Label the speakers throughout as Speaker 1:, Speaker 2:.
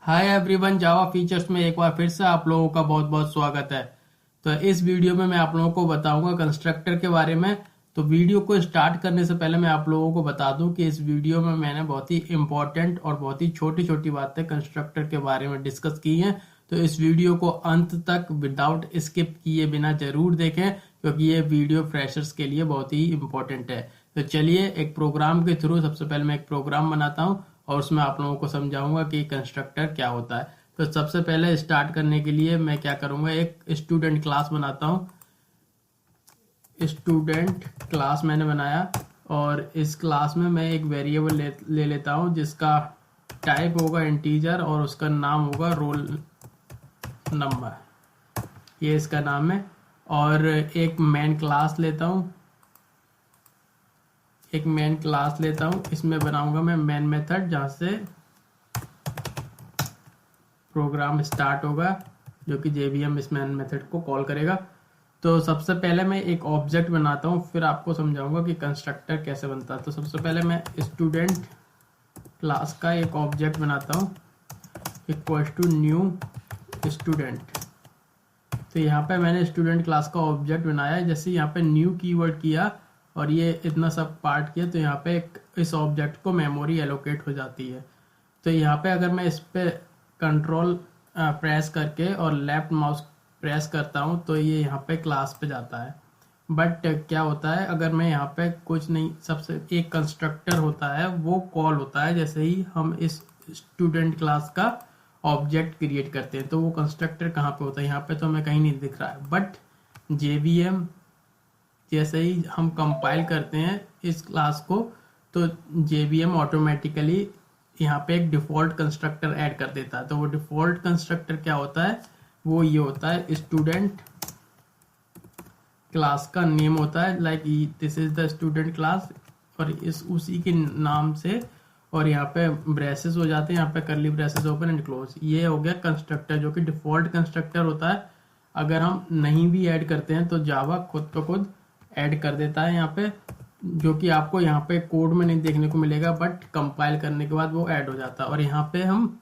Speaker 1: Hi everyone, जावा features में एक बार फिर से आप लोगों का बहुत बहुत स्वागत है। तो इस वीडियो में मैं आप लोगों को बताऊंगा कंस्ट्रक्टर के बारे में। तो वीडियो को स्टार्ट करने से पहले मैं आप लोगों को बता दूं कि इस वीडियो में मैंने बहुत ही इंपॉर्टेंट और बहुत ही छोटी छोटी बातें कंस्ट्रक्टर के बारे में डिस्कस की हैं। तो इस वीडियो को अंत तक विदाउट स्किप किए बिना जरूर देखें, क्योंकि ये वीडियो फ्रेशर्स के लिए बहुत ही इंपॉर्टेंट है। तो चलिए एक प्रोग्राम के थ्रू सबसे पहले मैं एक प्रोग्राम बनाता हूँ और उसमें आप लोगों को समझाऊंगा कि कंस्ट्रक्टर क्या होता है। तो सबसे पहले स्टार्ट करने के लिए मैं क्या करूंगा, एक स्टूडेंट क्लास बनाता हूँ। स्टूडेंट क्लास मैंने बनाया और इस क्लास में मैं एक वेरिएबल ले लेता हूँ जिसका टाइप होगा इंटीजर और उसका नाम होगा रोल नंबर। ये इसका नाम है। और एक मेन क्लास लेता हूँ, इसमें बनाऊंगा मैं मेन मेथड जहां से प्रोग्राम स्टार्ट होगा, जो कि JVM इस मेन मेथड को कॉल करेगा। तो सबसे पहले मैं एक ऑब्जेक्ट बनाता हूँ, फिर आपको समझाऊंगा कि कंस्ट्रक्टर कैसे बनता है। तो सबसे पहले मैं स्टूडेंट क्लास का एक ऑब्जेक्ट बनाता हूँ इक्वल टू न्यू स्टूडेंट। तो यहाँ पे मैंने स्टूडेंट क्लास का ऑब्जेक्ट बनाया। जैसे यहाँ पे न्यू कीवर्ड किया और ये इतना सब पार्ट किया, तो यहाँ पे इस ऑब्जेक्ट को मेमोरी एलोकेट हो जाती है। तो यहाँ पे अगर मैं इस पे कंट्रोल प्रेस करके और लेफ्ट माउस प्रेस करता हूँ तो ये यहाँ पे क्लास पे जाता है। बट क्या होता है, अगर मैं यहाँ पे कुछ नहीं, सबसे एक कंस्ट्रक्टर होता है वो कॉल होता है जैसे ही हम इस स्टूडेंट क्लास का ऑब्जेक्ट क्रिएट करते हैं। तो वो कंस्ट्रक्टर कहाँ पे होता है, यहाँ पे तो हमें कहीं नहीं दिख रहा है। बट JVM जैसे ही हम कंपाइल करते हैं इस क्लास को, तो JVM ऑटोमेटिकली यहाँ पे एक डिफॉल्ट कंस्ट्रक्टर ऐड कर देता है। तो वो डिफॉल्ट कंस्ट्रक्टर क्या होता है, वो ये होता है स्टूडेंट क्लास का नेम होता है, like this is the student class, और इस उसी के नाम से, और यहाँ पे ब्रेसेस हो जाते हैं, यहाँ पे करली ब्रेसेस ओपन एंड क्लोज। ये हो गया कंस्ट्रक्टर, जो कि डिफॉल्ट कंस्ट्रक्टर होता है। अगर हम नहीं भी ऐड करते हैं तो जावा खुद ब खुद ऐड कर देता है यहाँ पे, जो कि आपको यहाँ पे कोड में नहीं देखने को मिलेगा, बट कंपाइल करने के बाद वो ऐड हो जाता है। और यहाँ पे हम,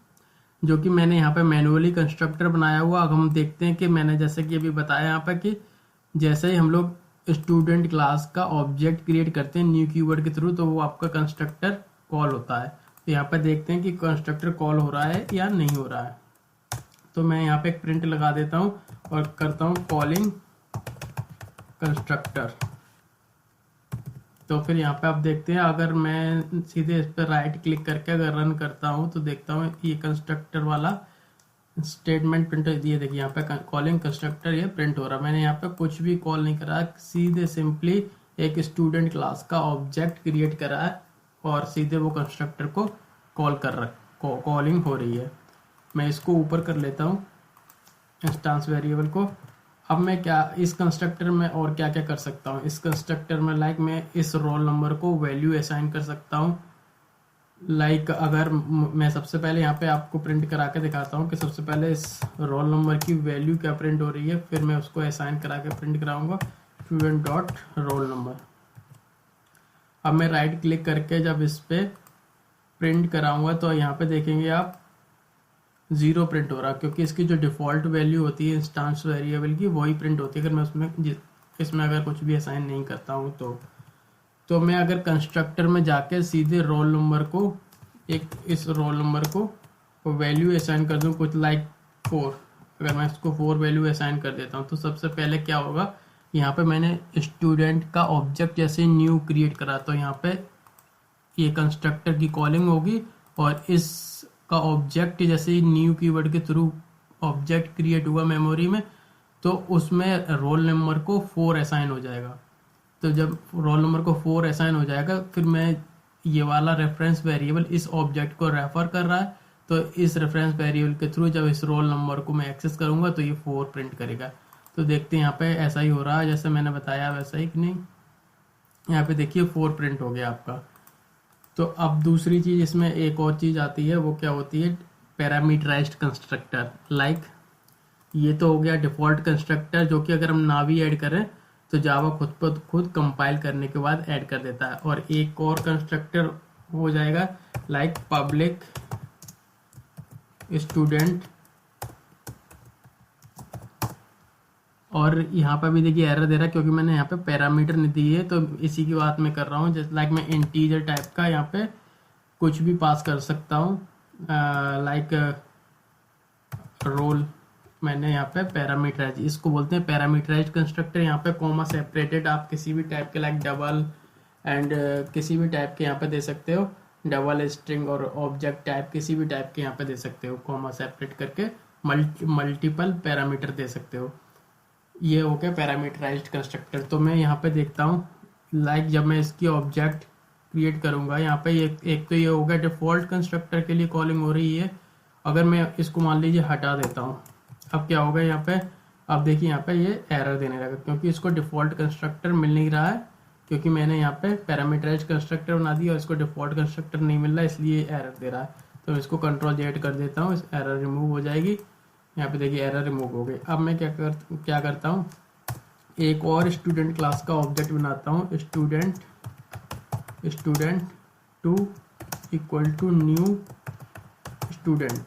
Speaker 1: जो कि मैंने यहाँ पे मैनुअली कंस्ट्रक्टर बनाया हुआ, अब हम देखते हैं कि मैंने जैसे कि अभी बताया यहाँ पे कि जैसे ही हम लोग स्टूडेंट क्लास का ऑब्जेक्ट क्रिएट करते हैं न्यू कीवर्ड के थ्रू, तो वो आपका कंस्ट्रक्टर कॉल होता है। तो यहाँ पे देखते हैं कि कंस्ट्रक्टर कॉल हो रहा है या नहीं हो रहा है। तो मैं यहाँ पे एक प्रिंट लगा देता हूँ और करता हूँ कॉलिंग कंस्ट्रक्टर। तो फिर यहाँ पे आप देखते हैं, अगर मैं सीधे इस पर राइट क्लिक करके अगर रन करता हूँ तो देखता हूँ ये कंस्ट्रक्टर वाला स्टेटमेंट प्रिंट, ये देखिए यहाँ पे कॉलिंग कंस्ट्रक्टर ये प्रिंट हो रहा है। मैंने यहाँ पे कुछ भी कॉल नहीं करा, सीधे सिंपली एक स्टूडेंट क्लास का ऑब्जेक्ट क्रिएट करा है और सीधे वो कंस्ट्रक्टर को कॉल कर रहा है, कॉलिंग हो रही है। मैं इसको ऊपर कर लेता हूँ इंस्टेंस वेरिएबल को। अब मैं क्या इस कंस्ट्रक्टर में और क्या क्या कर सकता हूँ, इस कंस्ट्रक्टर में लाइक मैं इस रोल नंबर को वैल्यू असाइन कर सकता हूँ। लाइक अगर मैं सबसे पहले यहाँ पे आपको प्रिंट करा के दिखाता हूँ कि सबसे पहले इस रोल नंबर की वैल्यू क्या प्रिंट हो रही है, फिर मैं उसको असाइन करा के प्रिंट कराऊंगा स्टूडेंट डॉट रोल नंबर। अब मैं राइट क्लिक करके जब इस पे प्रिंट कराऊंगा तो यहाँ पे देखेंगे आप 0 प्रिंट हो रहा, क्योंकि इसकी जो डिफॉल्ट वैल्यू होती है इंस्टेंस वेरिएबल की, वही प्रिंट होती है अगर मैं इसमें अगर कुछ भी असाइन नहीं करता हूँ तो मैं अगर कंस्ट्रक्टर में जाके सीधे रोल नंबर को, इस रोल नंबर को वैल्यू असाइन कर दूँ कुछ लाइक 4, अगर मैं इसको 4 वैल्यू असाइन कर देता हूँ, तो सबसे पहले क्या होगा, यहाँ पे मैंने स्टूडेंट का ऑब्जेक्ट जैसे न्यू क्रिएट करा, तो यहाँ पे ये कंस्ट्रक्टर की कॉलिंग होगी और इस का ऑब्जेक्ट जैसे ही न्यू कीवर्ड के थ्रू ऑब्जेक्ट क्रिएट हुआ मेमोरी में, तो उसमें रोल नंबर को 4 असाइन हो जाएगा। तो जब रोल नंबर को 4 असाइन हो जाएगा, फिर मैं ये वाला रेफरेंस वेरिएबल इस ऑब्जेक्ट को रेफर कर रहा है, तो इस रेफरेंस वेरिएबल के थ्रू जब इस रोल नंबर को मैं एक्सेस करूंगा तो ये 4 प्रिंट करेगा। तो देखते हैं यहाँ पे ऐसा ही हो रहा है जैसे मैंने बताया वैसा ही कि नहीं। यहाँ पे देखिए 4 प्रिंट हो गया आपका। तो अब दूसरी चीज इसमें एक और चीज आती है, वो क्या होती है, पैरामीटराइज्ड कंस्ट्रक्टर। लाइक ये तो हो गया डिफॉल्ट कंस्ट्रक्टर, जो कि अगर हम ना भी ऐड करें तो जावा खुद पर खुद कंपाइल करने के बाद ऐड कर देता है। और एक और कंस्ट्रक्टर हो जाएगा लाइक पब्लिक स्टूडेंट, और यहाँ पर भी देखिए एरर दे रहा है क्योंकि मैंने यहाँ पे पैरामीटर नहीं दी है, तो इसी की बात मैं कर रहा हूँ। जैसे लाइक मैं इंटीजर टाइप का यहाँ पे कुछ भी पास कर सकता हूँ, लाइक रोल। मैंने यहाँ पे पैरामीटराइज, इसको बोलते हैं पैरामीटराइज कंस्ट्रक्टर। यहाँ पे कॉमा सेपरेटेड आप किसी भी टाइप के लाइक डबल एंड किसी भी टाइप के यहाँ पे दे सकते हो, डबल स्ट्रिंग और ऑब्जेक्ट टाइप किसी भी टाइप के यहाँ पे दे सकते हो, कॉमा सेपरेट करके मल्टीपल पैरामीटर दे सकते हो। ये हो गया पैरामीटराइज्ड कंस्ट्रक्टर। तो मैं यहाँ पे देखता हूँ लाइक जब मैं इसकी ऑब्जेक्ट क्रिएट करूंगा, यहाँ पे एक तो ये हो गया डिफॉल्ट कंस्ट्रक्टर के लिए कॉलिंग हो रही है। अगर मैं इसको मान लीजिए हटा देता हूँ, अब क्या होगा यहाँ पे, अब देखिए यहाँ पे ये एरर देने लगा क्योंकि इसको डिफॉल्ट कंस्ट्रक्टर मिल नहीं रहा है, क्योंकि मैंने यहाँ पे पैरामीटराइज कंस्ट्रक्टर बना दिया और इसको डिफॉल्ट कंस्ट्रक्टर नहीं मिल रहा है, इसलिए एरर दे रहा है। तो मैं इसको कंट्रोल जेड कर देता हूँ, एरर रिमूव हो जाएगी। यहाँ पे देखिए एरर रिमूव हो गई। अब मैं क्या करता हूँ, एक और स्टूडेंट क्लास का ऑब्जेक्ट बनाता हूँ, student to equal to new student.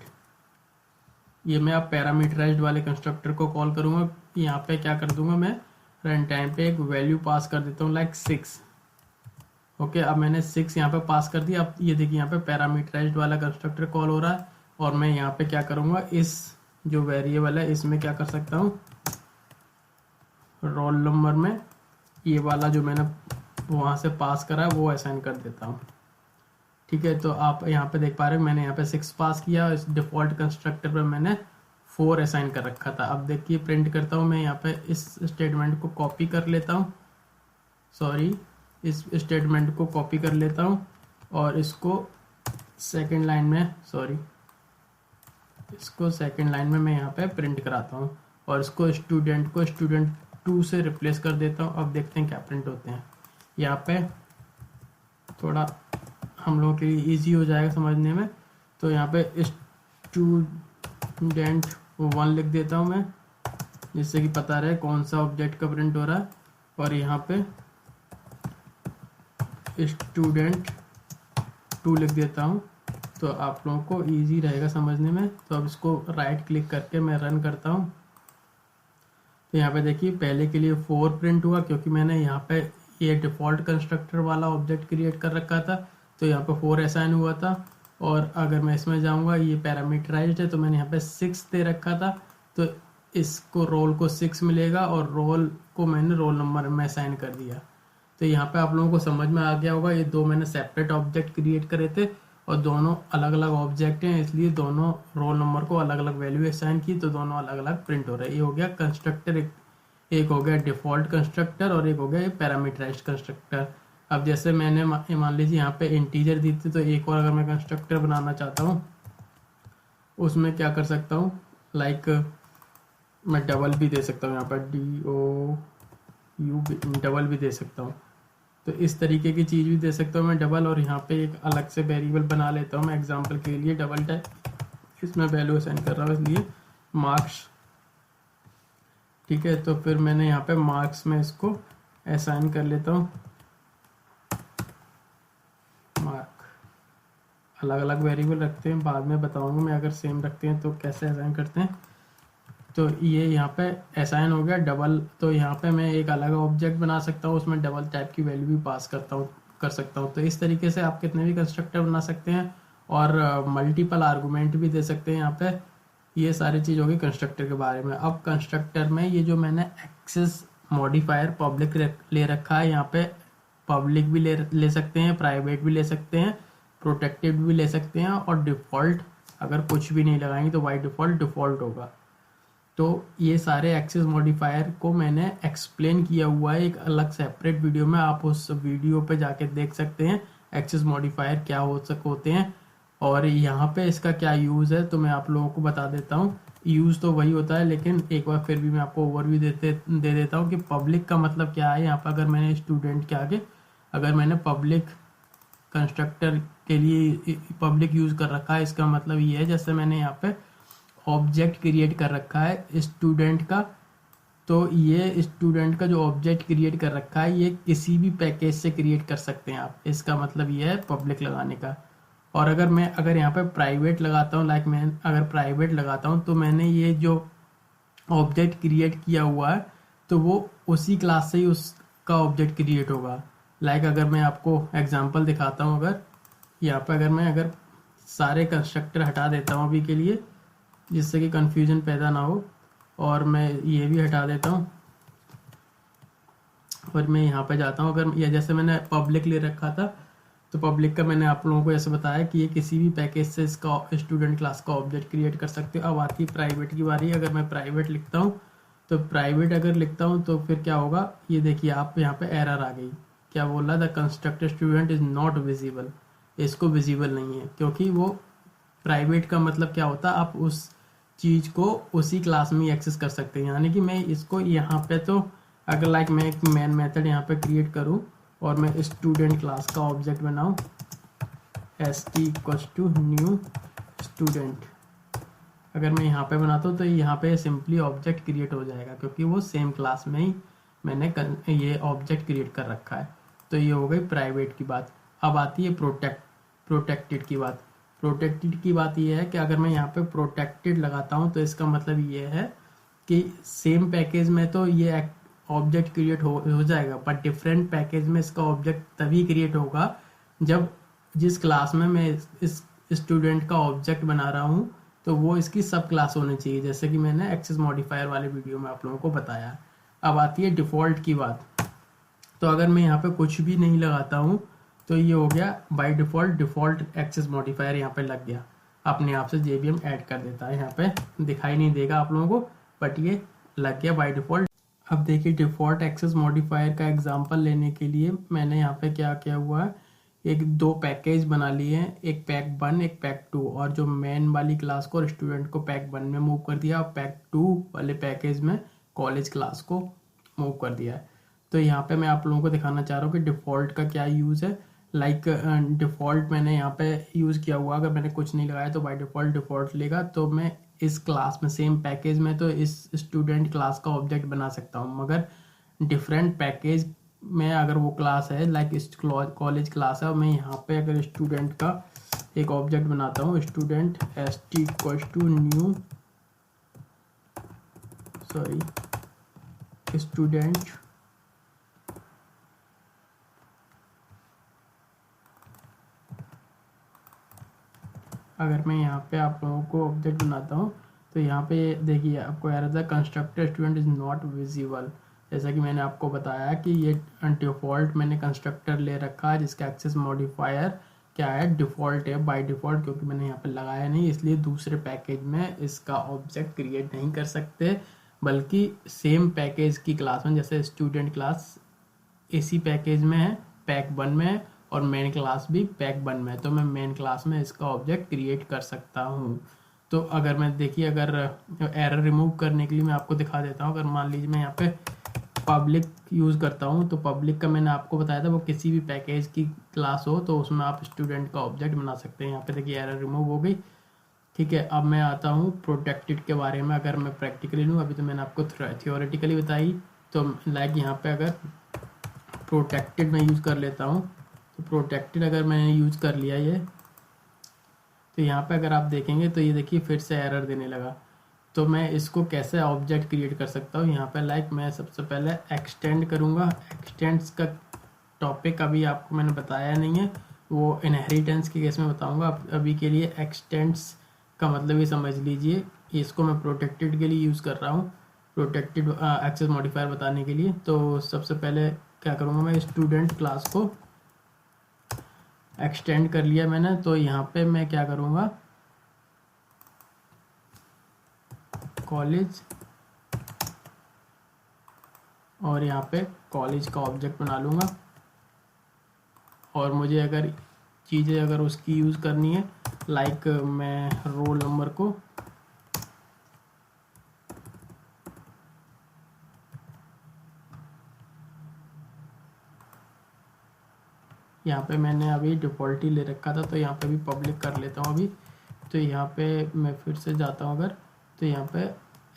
Speaker 1: ये मैं अब पैरामीटराइज्ड वाले कंस्ट्रक्टर को कॉल करूंगा। यहाँ पे क्या कर दूंगा, मैं रन टाइम पे एक वैल्यू पास कर देता हूँ लाइक 6। ओके, अब मैंने 6 यहाँ पे पास कर दिया। अब ये देखिए यहाँ पे पैरामीटराइज्ड वाला कंस्ट्रक्टर कॉल हो रहा है, और मैं यहाँ पे क्या करूंगा, इस जो वेरिएबल है इसमें क्या कर सकता हूँ, रोल नंबर में ये वाला जो मैंने वहां से पास करा है वो असाइन कर देता हूँ। ठीक है, तो आप यहाँ पे देख पा रहे हैं मैंने यहाँ पे 6 पास किया, इस डिफॉल्ट कंस्ट्रक्टर पे मैंने 4 असाइन कर रखा था। अब देखिए प्रिंट करता हूँ मैं, यहाँ पे इस स्टेटमेंट को कॉपी कर लेता हूँ, सॉरी इस स्टेटमेंट को कॉपी कर लेता हूँ और इसको सेकेंड लाइन में, सॉरी इसको सेकेंड लाइन में मैं यहाँ पे प्रिंट कराता हूँ और इसको स्टूडेंट को स्टूडेंट 2 से रिप्लेस कर देता हूँ। अब देखते हैं क्या प्रिंट होते हैं। यहाँ पे थोड़ा हम लोगों के लिए इजी हो जाएगा समझने में, तो यहाँ पे स्टूडेंट 1 लिख देता हूँ मैं, जिससे कि पता रहे कौन सा ऑब्जेक्ट का प्रिंट हो रहा है। और यहाँ पे स्टूडेंट 2 लिख देता हूँ, तो आप लोगों को इजी रहेगा समझने में। तो अब इसको राइट क्लिक करके मैं रन करता हूँ। तो यहाँ पे देखिए पहले के लिए 4 प्रिंट हुआ क्योंकि मैंने यहाँ पे ये डिफॉल्ट कंस्ट्रक्टर वाला ऑब्जेक्ट क्रिएट कर रखा था, तो यहाँ पे 4 असाइन हुआ था। और अगर मैं इसमें जाऊँगा, ये पैरामीटराइज्ड है तो मैंने यहाँ पे 6 दे रखा था, तो इसको रोल को 6 मिलेगा और रोल को मैंने रोल नंबर में असाइन कर दिया। तो यहाँ पे आप लोगों को समझ में आ गया होगा, ये 2 मैंने सेपरेट ऑब्जेक्ट क्रिएट करे थे और दोनों अलग अलग ऑब्जेक्ट हैं, इसलिए दोनों रोल नंबर को अलग अलग वैल्यू असाइन की, तो दोनों अलग अलग प्रिंट हो रहे हैं। ये हो गया कंस्ट्रक्टर, एक हो गया डिफॉल्ट कंस्ट्रक्टर और एक हो गया ये पैरामीटराइज्ड कंस्ट्रक्टर। अब जैसे मैंने मान लीजिए यहाँ पे इंटीजर दी थी, तो एक और अगर मैं कंस्ट्रक्टर बनाना चाहता हूँ उसमें क्या कर सकता हूँ, लाइक मैं डबल भी दे सकता हूँ, यहाँ पर DOU डबल भी दे सकता हूँ। तो इस तरीके की चीज़ भी दे सकता हूँ मैं डबल, और यहाँ पे एक अलग से वेरिएबल बना लेता हूँ मैं एग्जांपल के लिए डबल टाइप, इसमें वैल्यू असाइन कर रहा हूँ इसलिए मार्क्स। ठीक है, तो फिर मैंने यहाँ पे मार्क्स में इसको असाइन कर लेता हूँ मार्क। अलग अलग वेरिएबल रखते हैं, बाद में बताऊंगा मैं अगर सेम रखते हैं तो कैसे असाइन करते हैं। तो ये यहाँ पे असाइन हो गया डबल, तो यहाँ पे मैं एक अलग ऑब्जेक्ट बना सकता हूँ, उसमें डबल टाइप की वैल्यू भी पास कर सकता हूँ। तो इस तरीके से आप कितने भी कंस्ट्रक्टर बना सकते हैं और मल्टीपल आर्गुमेंट भी दे सकते हैं यहाँ पे। ये सारी चीज़ होगी कंस्ट्रक्टर के बारे में। अब कंस्ट्रक्टर में ये जो मैंने एक्सेस मॉडिफायर पब्लिक ले रखा है, यहाँ पे पब्लिक भी ले सकते हैं, प्राइवेट भी ले सकते हैं, प्रोटेक्टेड भी ले सकते हैं, और डिफ़ॉल्ट अगर कुछ भी नहीं लगाएंगे तो बाई डिफ़ॉल्ट होगा। तो ये सारे एक्सेस मॉडिफायर को मैंने एक्सप्लेन किया हुआ है एक अलग सेपरेट वीडियो में, आप उस वीडियो पे जाके देख सकते हैं एक्सेस मॉडिफायर क्या होते हैं और यहाँ पे इसका क्या यूज़ है। तो मैं आप लोगों को बता देता हूँ, यूज़ तो वही होता है, लेकिन एक बार फिर भी मैं आपको ओवरव्यू दे देता हूँ कि पब्लिक का मतलब क्या है। यहाँ पर अगर मैंने स्टूडेंट के आगे अगर मैंने पब्लिक कंस्ट्रक्टर के लिए पब्लिक यूज़ कर रखा है, इसका मतलब ये है जैसे मैंने यहाँ पे ऑब्जेक्ट क्रिएट कर रखा है स्टूडेंट का, तो ये स्टूडेंट का जो ऑब्जेक्ट क्रिएट कर रखा है ये किसी भी पैकेज से क्रिएट कर सकते हैं आप, इसका मतलब ये है पब्लिक लगाने का। और अगर यहाँ पे प्राइवेट लगाता हूँ, लाइक मैं अगर प्राइवेट लगाता हूँ तो मैंने ये जो ऑब्जेक्ट क्रिएट किया हुआ है तो वो उसी क्लास से ही उसका ऑब्जेक्ट क्रिएट होगा। लाइक अगर मैं आपको एग्जांपल दिखाता हूँ, अगर यहाँ पे अगर सारे कंस्ट्रक्टर हटा देता हूँ अभी के लिए, जिससे कि कंफ्यूजन पैदा ना हो, और मैं ये भी हटा देता हूँ और मैं यहाँ पे जाता हूँ। अगर या जैसे मैंने पब्लिक ले रखा था तो पब्लिक का मैंने आप लोगों को ऐसे बताया कि ये किसी भी पैकेज से इसका स्टूडेंट क्लास का ऑब्जेक्ट क्रिएट कर सकते हो। अब आती है प्राइवेट की बारी। अगर मैं प्राइवेट लिखता हूँ तो प्राइवेट अगर लिखता हूँ तो फिर क्या होगा, ये देखिए आप यहाँ पे एरर आ गई। क्या बोल रहा, the constructor student is not visible, इसको विजिबल नहीं है, क्योंकि वो प्राइवेट का मतलब क्या होता है, आप उस चीज को उसी क्लास में ही एक्सेस कर सकते हैं। यानी कि मैं इसको यहाँ पे तो अगर लाइक मैं एक मेन मेथड यहाँ पे क्रिएट करूँ और मैं स्टूडेंट क्लास का ऑब्जेक्ट बनाऊँ, st equals to new student, अगर मैं यहाँ पे बनाता हूँ तो यहाँ पे सिंपली ऑब्जेक्ट क्रिएट हो जाएगा, क्योंकि वो सेम क्लास में ही मैंने ये ऑब्जेक्ट क्रिएट कर रखा है। तो ये हो गई प्राइवेट की बात। अब आती है प्रोटेक्टेड की बात। प्रोटेक्टेड की बात ये है कि अगर मैं यहाँ पे प्रोटेक्टेड लगाता हूँ तो इसका मतलब ये है कि सेम पैकेज में तो ये ऑब्जेक्ट क्रिएट हो जाएगा, पर डिफरेंट पैकेज में इसका ऑब्जेक्ट तभी क्रिएट होगा जब जिस क्लास में मैं इस स्टूडेंट का ऑब्जेक्ट बना रहा हूँ तो वो इसकी सब क्लास होनी चाहिए, जैसे कि मैंने एक्सेस मॉडिफायर वाले वीडियो में आप लोगों को बताया। अब आती है डिफ़ॉल्ट की बात। तो अगर मैं यहाँ पे कुछ भी नहीं लगाता हूँ तो ये हो गया बाय डिफ़ॉल्ट एक्सेस मॉडिफायर यहाँ पे लग गया, अपने आप से JVM ऐड कर देता है। यहाँ पे दिखाई नहीं देगा आप लोगों को, बट ये लग गया बाय डिफ़ॉल्ट। अब देखिए डिफ़ॉल्ट एक्सेस मॉडिफायर का एग्जांपल लेने के लिए मैंने यहाँ पे क्या किया हुआ है, एक दो पैकेज बना लिए हैं, एक पैक 1 एक पैक 2, और जो मेन वाली क्लास को और स्टूडेंट को पैक 1 में मूव कर दिया और पैक 2 वाले पैकेज में कॉलेज क्लास को मूव कर दिया है। तो यहाँ पे मैं आप लोगों को दिखाना चाह रहा हूँ कि डिफ़ॉल्ट का क्या यूज़ है। लाइक डिफ़ॉल्ट मैंने यहाँ पे यूज़ किया हुआ, अगर मैंने कुछ नहीं लगाया तो बाय डिफ़ॉल्ट लेगा, तो मैं इस क्लास में सेम पैकेज में तो इस स्टूडेंट क्लास का ऑब्जेक्ट बना सकता हूँ, मगर डिफरेंट पैकेज में अगर वो क्लास है लाइक कॉलेज क्लास है और मैं यहाँ पे अगर स्टूडेंट का एक ऑब्जेक्ट बनाता हूँ, student st equals to new student, अगर मैं यहाँ पे आप लोगों को ऑब्जेक्ट बनाता हूँ तो यहाँ पे देखिए आपको एरर था constructor student is not visible. जैसा कि मैंने आपको बताया कि ये डिफ़ॉल्ट मैंने कंस्ट्रक्टर ले रखा है जिसका एक्सेस मॉडिफायर क्या है, डिफ़ॉल्ट है बाय डिफ़ॉल्ट, क्योंकि मैंने यहाँ पे लगाया नहीं, इसलिए दूसरे पैकेज में इसका ऑब्जेक्ट क्रिएट नहीं कर सकते, बल्कि सेम पैकेज की क्लास में, जैसे स्टूडेंट क्लास इसी पैकेज में है, पैक 1 में है, और मेन क्लास भी पैक 1 में है, तो मैं मेन क्लास में इसका ऑब्जेक्ट क्रिएट कर सकता हूँ। तो अगर मैं देखिए अगर एरर रिमूव करने के लिए मैं आपको दिखा देता हूँ, अगर मान लीजिए मैं यहाँ पे पब्लिक यूज़ करता हूँ तो पब्लिक का मैंने आपको बताया था वो किसी भी पैकेज की क्लास हो तो उसमें आप स्टूडेंट का ऑब्जेक्ट बना सकते हैं। यहाँ पे देखिए एरर रिमूव हो गई, ठीक है। अब मैं आता हूँ प्रोटेक्टेड के बारे में। अगर मैं प्रैक्टिकली लूँ, अभी तो मैंने आपको थियोरेटिकली बताई, तो लाइक यहाँ पे अगर प्रोटेक्टेड मैं यूज़ कर लेता हूँ, तो प्रोटेक्टेड अगर मैंने यूज़ कर लिया ये, तो यहाँ पे अगर आप देखेंगे तो ये देखिए फिर से एरर देने लगा। तो मैं इसको कैसे ऑब्जेक्ट क्रिएट कर सकता हूँ, यहाँ पे लाइक मैं सबसे पहले एक्सटेंड करूँगा। एक्सटेंड्स का टॉपिक अभी आपको मैंने बताया नहीं है, वो इनहेरिटेंस के केस में बताऊँगा। अभी के लिए एक्सटेंड्स का मतलब ये समझ लीजिए, इसको मैं प्रोटेक्टेड के लिए यूज़ कर रहा हूँ, प्रोटेक्टेड एक्सेस मॉडिफायर बताने के लिए। तो सबसे पहले क्या करूँगा, मैं स्टूडेंट क्लास को एक्सटेंड कर लिया मैंने, तो यहाँ पे मैं क्या करूँगा, कॉलेज, और यहाँ पे कॉलेज का ऑब्जेक्ट बना लूँगा। और मुझे अगर चीज़ें अगर उसकी यूज़ करनी है, लाइक मैं रोल नंबर को यहाँ पे मैंने अभी डिफ़ॉल्ट ही ले रखा था, तो यहाँ पे भी पब्लिक कर लेता हूँ अभी। तो यहाँ पे मैं फिर से जाता हूँ अगर, तो यहाँ पे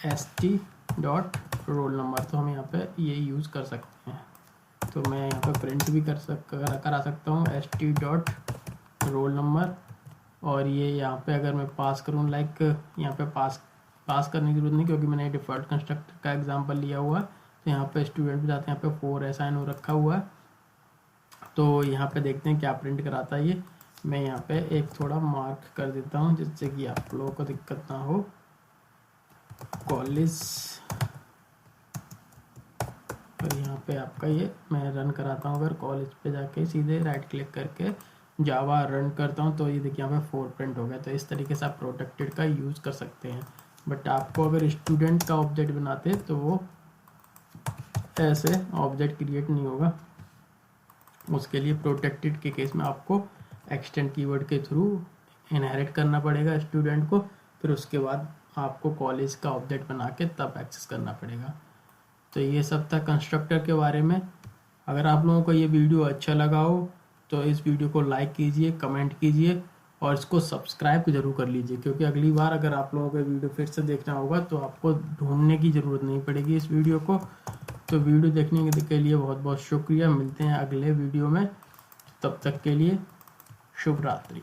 Speaker 1: st डॉट रोल नंबर, तो हम यहाँ पे ये यूज़ कर सकते हैं। तो मैं यहाँ पे प्रिंट भी करा सकता हूँ st डॉट रोल नंबर, और ये यहाँ पे अगर मैं पास करूँ, लाइक यहाँ पे पास करने की जरूरत नहीं, क्योंकि मैंने डिफ़ॉल्ट कंस्ट्रक्टर का एग्जांपल लिया हुआ है। तो यहाँ पे स्टूडेंट पे जाते हैं, यहाँ पे 4 असाइन हो रखा हुआ है। तो यहाँ पे देखते हैं क्या प्रिंट कराता है ये। मैं यहाँ पे एक थोड़ा मार्क कर देता हूँ जिससे कि आप लोगों को दिक्कत ना हो। कॉलेज, और यहाँ पे आपका ये मैं रन कराता हूँ। अगर कॉलेज पे जाके सीधे राइट क्लिक करके जावा रन करता हूँ तो ये देखिए यहाँ पे 4 प्रिंट हो गया। तो इस तरीके से आप प्रोटेक्टेड का यूज़ कर सकते हैं। बट आपको अगर स्टूडेंट का ऑब्जेक्ट बनाते तो वो ऐसे ऑब्जेक्ट क्रिएट नहीं होगा। उसके लिए प्रोटेक्टेड के केस में आपको एक्सटेंड कीवर्ड के थ्रू इनहेरिट करना पड़ेगा स्टूडेंट को, फिर उसके बाद आपको कॉलेज का ऑब्जेक्ट बना के तब एक्सेस करना पड़ेगा। तो ये सब था कंस्ट्रक्टर के बारे में। अगर आप लोगों को ये वीडियो अच्छा लगा हो तो इस वीडियो को लाइक कीजिए, कमेंट कीजिए और इसको सब्सक्राइब जरूर कर लीजिए, क्योंकि अगली बार अगर आप लोगों को वीडियो फिर से देखना होगा तो आपको ढूंढने की ज़रूरत नहीं पड़ेगी इस वीडियो को। तो वीडियो देखने के लिए बहुत बहुत शुक्रिया। मिलते हैं अगले वीडियो में, तब तक के लिए शुभ रात्रि।